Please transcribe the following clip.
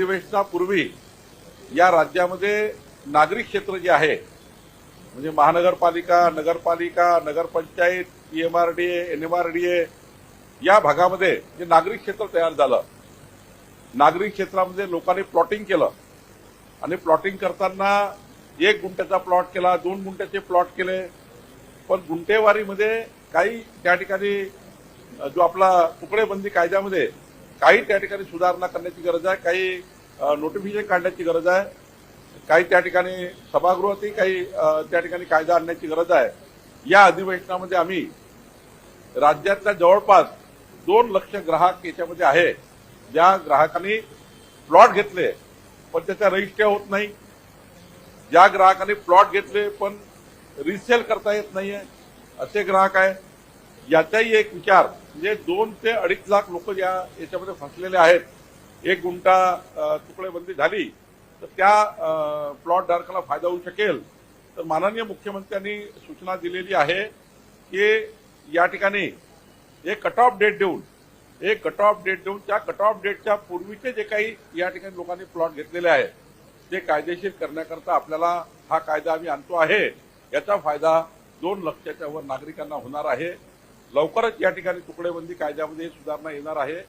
अधिवेशनापूर्वी या राज्यामध्ये नागरिक क्षेत्र जे आहे म्हणजे महानगरपालिका, नगरपालिका, नगरपंचायत, पीएमआरडीए, एनएमआरडीए या भागामध्ये जे नागरिक क्षेत्र तयार झालं, नागरिक क्षेत्रामध्ये लोकांनी प्लॉटिंग केलं आणि प्लॉटिंग करताना 1 गुंठ्याचा प्लॉट केला, 2 गुंठ्याचे प्लॉट केले, पण गुंठेवारीमध्ये काही त्या ठिकाणी जो आपला तुकडेबंदी कायद्यामध्ये काही त्या ठिकाणी सुधारणा करण्याची गरज आहे, काही नोटिफिकेशन काढण्याची गरज आहे, काही त्या ठिकाणी सभागृहातही काही त्या ठिकाणी कायदा आणण्याची गरज आहे। या अधिवेशनामध्ये आम्ही राज्यातल्या जवळपास 2 लाख ग्राहक याच्यामध्ये आहे, ज्या ग्राहकांनी प्लॉट घेतले पण त्याचा रजिस्टर होत नाही, ज्या ग्राहकांनी प्लॉट घेतले पण रिसेल करता येत नाहीये, असे ग्राहक आहे। याचाही एक विचार म्हणजे 2 ते 2.5 लाख लोक याच्यामध्ये फसलेले आहेत। 1 गुंठा तुकडेबंदी झाली तर त्या प्लॉट धारकाला फायदा होऊ शकेल। तर माननीय मुख्यमंत्र्यांनी सूचना दिलेली आहे की या ठिकाणी एक कट ऑफ डेट देऊन त्या कट ऑफ डेटच्या पूर्वीचे जे काही या ठिकाणी लोकांनी प्लॉट घेतलेले आहेत ते कायदेशीर करण्याकरता आपल्याला हा कायदा आम्ही आणतो आहे। याचा फायदा 2 लाखाच्या वर नागरिकांना होणार आहे। लवकरच या ठिकाणी तुकडेबंदी कायद्यामध्ये सुधारणा येणार आहे।